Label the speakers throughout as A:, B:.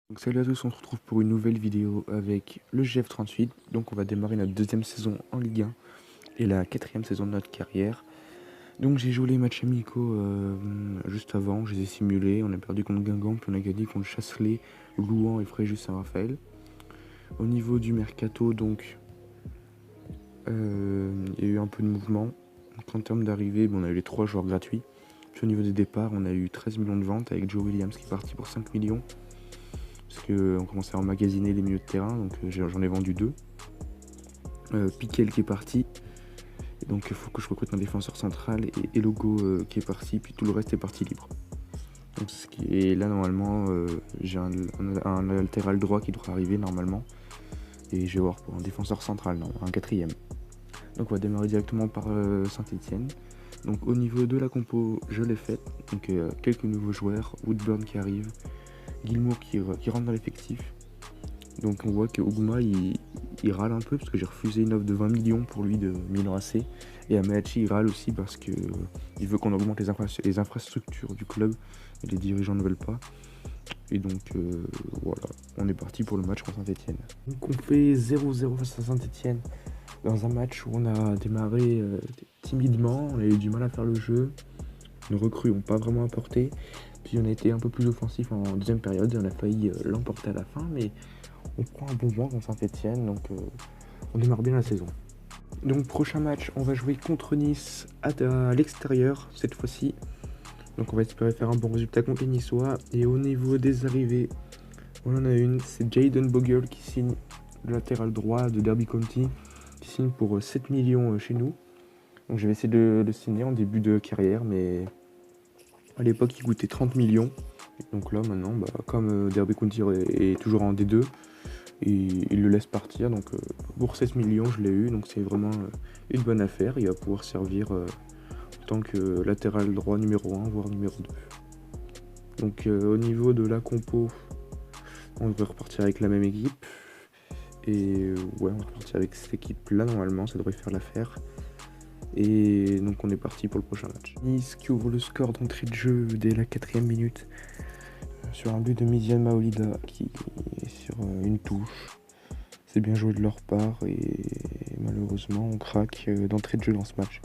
A: Donc salut à tous, on se retrouve pour une nouvelle vidéo avec le GF38. Donc on va démarrer notre deuxième saison en Ligue 1 et la quatrième saison de notre carrière. Donc j'ai joué les matchs amicaux juste avant, je les ai simulés. On a perdu contre Guingamp, puis on a gagné contre Chasselet, Louhans et Fréjus-Saint-Raphaël. Au niveau du mercato, donc il y a eu un peu de mouvement. Donc, en termes d'arrivée, on a eu les 3 joueurs gratuits. Puis au niveau des départs, on a eu 13 millions de ventes avec Joe Williams qui est parti pour 5 millions. Parce qu'on commençait à emmagasiner les milieux de terrain, donc j'en ai vendu 2. Piquel qui est parti, et donc il faut que je recrute un défenseur central, et Elogo qui est parti, puis tout le reste est parti libre. Donc et là normalement j'ai un latéral droit qui devrait arriver normalement, et je vais voir pour un défenseur central, non, un quatrième. Donc on va démarrer directement par Saint-Etienne. Donc au niveau de la compo, je l'ai faite, donc quelques nouveaux joueurs, Woodburn qui arrive, Gilmour qui rentre dans l'effectif. Donc on voit que Oguma il râle un peu parce que j'ai refusé une offre de 20 millions pour lui de Milan AC. Et Ameachi il râle aussi parce que il veut qu'on augmente les infrastructures du club et les dirigeants ne veulent pas. Et donc voilà, on est parti pour le match contre Saint-Etienne. Donc on fait 0-0 face à Saint-Etienne dans un match où on a démarré timidement, on a eu du mal à faire le jeu. Nos recrues n'ont pas vraiment apporté. Puis on a été un peu plus offensif en deuxième période et on a failli l'emporter à la fin, mais on prend un bon point contre Saint-Etienne, donc on démarre bien la saison. Donc prochain match, on va jouer contre Nice à l'extérieur cette fois-ci. Donc on va espérer faire un bon résultat contre les Niçois. Et au niveau des arrivées, on en a une, c'est Jayden Bogle qui signe le latéral droit de Derby County, qui signe pour 7 millions chez nous. Donc je vais essayer de le signer en début de carrière, mais à l'époque il coûtait 30 millions. Donc là maintenant, comme Derby County est toujours en D2, et il le laisse partir. Donc pour 7 millions je l'ai eu, donc c'est vraiment une bonne affaire. Il va pouvoir servir en tant que latéral droit numéro 1 voire numéro 2. Donc au niveau de la compo, on devrait repartir avec la même équipe. Et ouais, on va repartir avec cette équipe là normalement, ça devrait faire l'affaire. Et donc on est parti pour le prochain match. Nice qui ouvre le score d'entrée de jeu dès la 4ème minute sur un but de Midian Maolida qui est sur une touche. C'est bien joué de leur part et malheureusement on craque d'entrée de jeu dans ce match.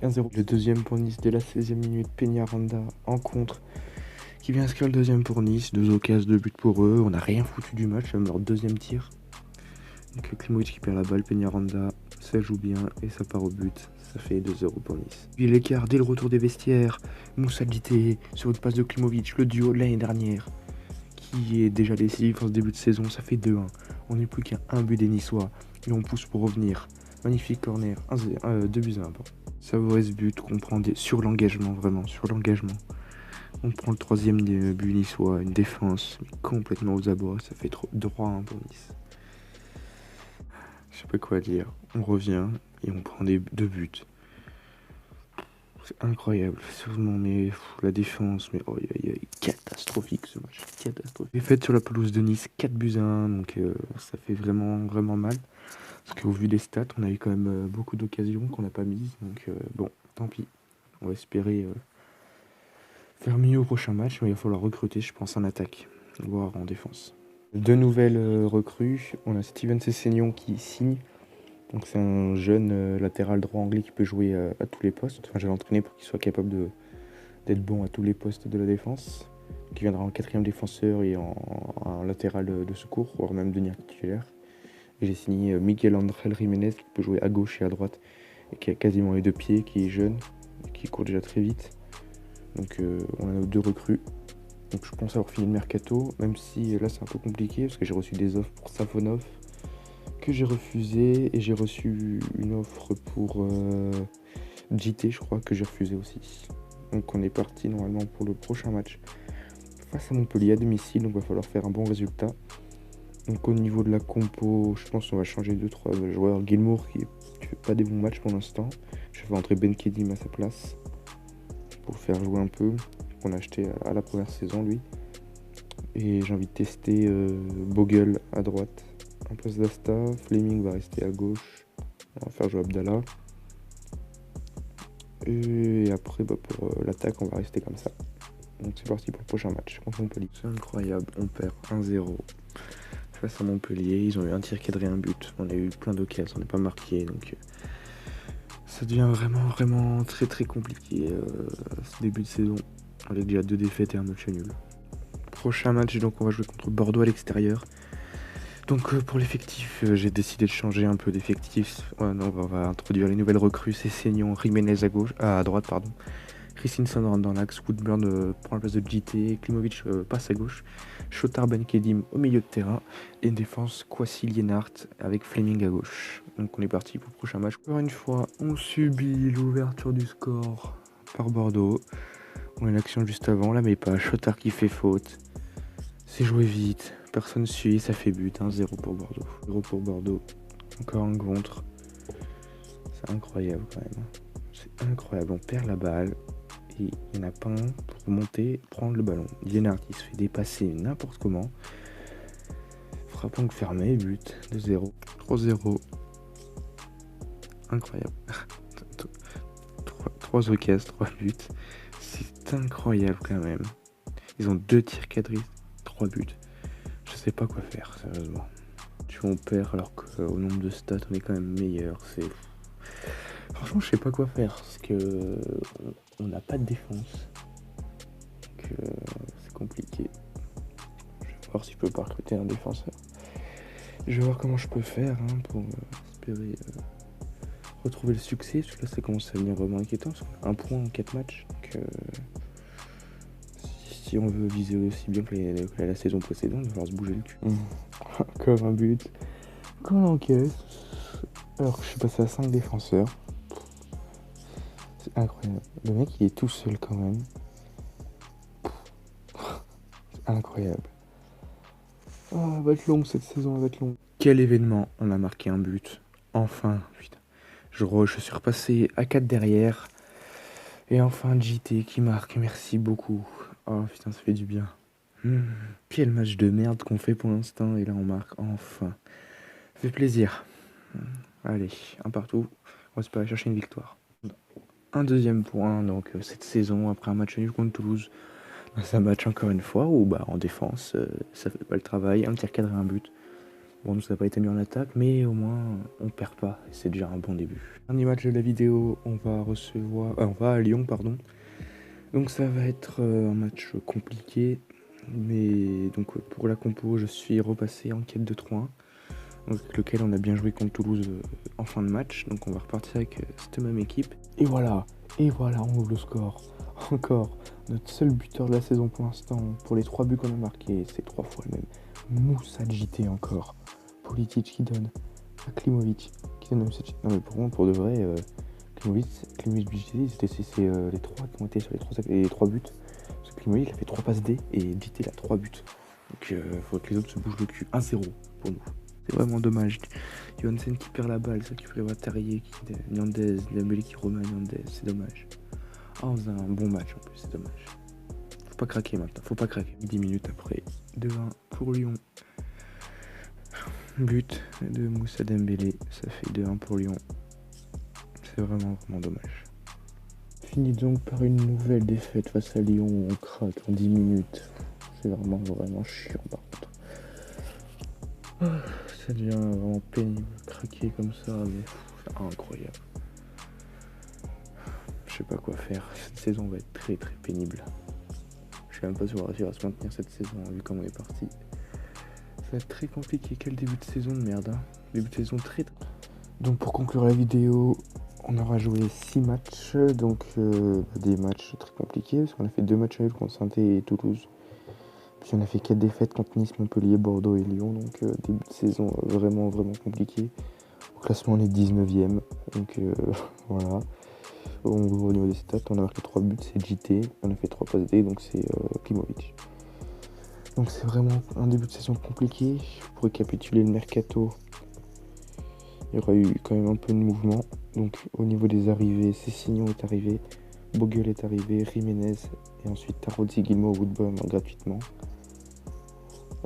A: 1-0. Le deuxième pour Nice dès la 16ème minute, Peñaranda en contre qui vient inscrire le deuxième pour Nice. 2 occasions, 2 buts pour eux. On n'a rien foutu du match, même leur deuxième tir. Donc Klimovic qui perd la balle, Peñaranda, ça joue bien et ça part au but. Ça fait 2-0 pour Nice. Et l'écart dès le retour des vestiaires, Moussa Djité sur une passe de Klimovic, le duo de l'année dernière, qui est déjà décisif en ce début de saison. Ça fait 2-1. On n'est plus qu'à un but des Niçois et on pousse pour revenir. Magnifique corner, 2 buts à 1. Savoureux ce but qu'on prend sur l'engagement, vraiment, sur l'engagement. On prend le troisième but niçois, une défense complètement aux abois. Ça fait 3-1 pour Nice. Je sais pas quoi dire. On revient et on prend 2 buts. C'est incroyable. Seulement, mais la défense, mais catastrophique ce match. Catastrophique. Défaite sur la pelouse de Nice, 4 buts à 1. Donc ça fait vraiment, vraiment mal. Parce qu'au vu des stats, on a eu quand même beaucoup d'occasions qu'on n'a pas mises. Donc bon, tant pis. On va espérer faire mieux au prochain match. Mais il va falloir recruter, je pense, en attaque, voire en défense. 2 nouvelles recrues. On a Steven Sessegnon qui signe. Donc c'est un jeune latéral droit anglais qui peut jouer à tous les postes. Enfin, j'avais entraîné pour qu'il soit capable d'être bon à tous les postes de la défense. Qui viendra en 4ème défenseur et en latéral de secours, voire même devenir titulaire. Et j'ai signé Miguel Ángel Jiménez qui peut jouer à gauche et à droite et qui a quasiment les 2 pieds, qui est jeune, et qui court déjà très vite. Donc on a nos 2 recrues. Donc je pense avoir fini le mercato, même si là c'est un peu compliqué parce que j'ai reçu des offres pour Safonov que j'ai refusé, et j'ai reçu une offre pour JT, je crois, que j'ai refusé aussi. Donc on est parti normalement pour le prochain match face à Montpellier à domicile, donc il va falloir faire un bon résultat. Donc au niveau de la compo, je pense qu'on va changer 2-3 joueurs. Gilmour qui fait pas des bons matchs pour l'instant. Je vais entrer Ben Kedim à sa place pour le faire jouer un peu. On a acheté à la première saison lui. Et j'ai envie de tester Bogle à droite en place d'Asta. Fleming va rester à gauche. On va faire jouer Abdallah. Et après pour l'attaque on va rester comme ça. Donc c'est parti pour le prochain match contre Montpellier. C'est incroyable, on perd 1-0 face à Montpellier. Ils ont eu un tir cadré, un but. On a eu plein d'occasions, on n'est pas marqué. Donc ça devient vraiment très très compliqué ce début de saison. Avec déjà 2 défaites et un match nul. Prochain match, donc on va jouer contre Bordeaux à l'extérieur. Donc pour l'effectif, j'ai décidé de changer un peu d'effectif. On va introduire les nouvelles recrues. C'est Seignon, Jiménez à droite, pardon. Christensen rentre dans l'axe, Woodburn prend la place de JT, Klimovic passe à gauche, Chotard Ben Kedim au milieu de terrain, et une défense Kwasi Lienhardt avec Fleming à gauche. Donc on est parti pour le prochain match. Encore une fois, on subit l'ouverture du score par Bordeaux. On a une action juste avant, là mais pas, Chotard qui fait faute. C'est joué vite, personne suit, ça fait but, 1-0 pour Bordeaux. 0 pour Bordeaux, encore un contre. C'est incroyable quand même. C'est incroyable, on perd la balle. Et il n'y en a pas un pour monter, prendre le ballon. Lienhardt qui se fait dépasser n'importe comment. Frappant fermé, but 2-0. 3-0. Incroyable. 3 occasions, 3 buts. C'est incroyable quand même. Ils ont 2 tirs cadrés, 3 buts. Je sais pas quoi faire, sérieusement. Tu vois, on perd alors qu'au nombre de stats, on est quand même meilleur. Franchement, je sais pas quoi faire parce que on n'a pas de défense. Donc c'est compliqué. Je vais voir si je peux pas recruter un défenseur. Je vais voir comment je peux faire pour espérer retrouver le succès. Parce que là, ça commence à devenir vraiment inquiétant. Parce qu'on a 1 point en 4 matchs. Donc si on veut viser aussi bien que la saison précédente, il va falloir se bouger le cul. Encore un but. Encore on encaisse. Alors que je suis passé à 5 défenseurs. C'est incroyable. Le mec, il est tout seul quand même. C'est incroyable. Oh, elle va être longue cette saison, elle va être longue. Quel événement, on a marqué un but. Enfin, putain. Je suis repassé à 4 derrière. Et enfin, JT qui marque, merci beaucoup. Oh putain, ça fait du bien. Quel match de merde qu'on fait pour l'instant. Et là, on marque enfin. Ça fait plaisir. Allez, un partout. On va se pas aller chercher une victoire. Un deuxième point, donc cette saison, après un match nul contre Toulouse. C'est un match encore une fois où en défense, ça fait pas le travail. Un tir cadré, un but. Bon, nous ça n'a pas été mis en attaque, mais au moins on perd pas. C'est déjà un bon début. Dernier match de la vidéo, on va à Lyon, pardon. Donc ça va être un match compliqué. Mais donc pour la compo, je suis repassé en quête de 3-1. Avec lequel on a bien joué contre Toulouse en fin de match. Donc on va repartir avec cette même équipe. Et voilà, on ouvre le score. Encore, notre seul buteur de la saison pour l'instant. Pour les 3 buts qu'on a marqués, c'est 3 fois le même. Moussa JT encore. Politic qui donne à Klimovic. Qui donne à non mais pour de vrai, Klimovic JT, c'est les 3 qui ont été sur les 3 buts. Parce que Klimovic il a fait 3 passes D et JT il a 3 buts. Donc il faut que les autres se bougent le cul. 1-0 pour nous. C'est vraiment dommage. Johansen qui perd la balle, ça qui fait voir Terrier, Niandez, Dembélé qui remet Niandez, c'est dommage. On faisait un bon match en plus, c'est dommage. Faut pas craquer maintenant, faut pas craquer. 10 minutes après, 2-1 pour Lyon. But de Moussa Dembélé, ça fait 2-1 pour Lyon. C'est vraiment dommage. Finit donc par une nouvelle défaite face à Lyon où on craque en 10 minutes. C'est vraiment chiant par contre. Ça devient vraiment pénible, craquer comme ça, mais c'est incroyable. Je sais pas quoi faire, cette saison va être très pénible. Je sais même pas si on va réussir à se maintenir cette saison, vu comment on est parti. Ça va être très compliqué, quel début de saison de merde, Début de saison très... Donc pour conclure la vidéo, on aura joué 6 matchs, donc des matchs très compliqués, parce qu'on a fait 2 matchs nuls contre Saint-Étienne et Toulouse. Puis on a fait 4 défaites contre Nice, Montpellier, Bordeaux et Lyon, donc début de saison vraiment compliqué. Au classement on est 19ème, donc voilà. Au niveau des stats, on a marqué 3 buts, c'est JT, on a fait 3 passes D, donc c'est Klimovic. Donc c'est vraiment un début de saison compliqué. Pour récapituler le mercato, il y aura eu quand même un peu de mouvement. Donc au niveau des arrivées, Cessignon est arrivé, Boguel est arrivé, Jiménez et ensuite Tarozzi, Guillemot, Woodburn gratuitement.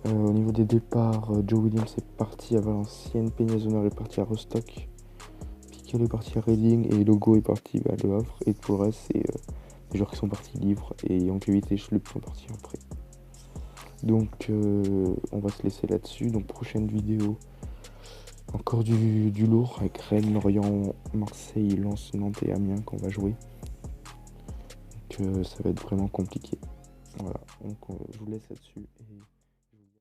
A: Au niveau des départs, Joe Williams est parti à Valenciennes, Peña est parti à Rostock, Piquet est parti à Reading et Logo est parti à Le Havre. Et pour le reste, c'est Les joueurs qui sont partis libres et Jankovic et Schlupp sont partis en prêt. Donc on va se laisser là-dessus. Donc prochaine vidéo, encore du lourd avec Rennes, Lorient, Marseille, Lens, Nantes et Amiens qu'on va jouer. Donc ça va être vraiment compliqué. Voilà, donc je vous laisse là-dessus.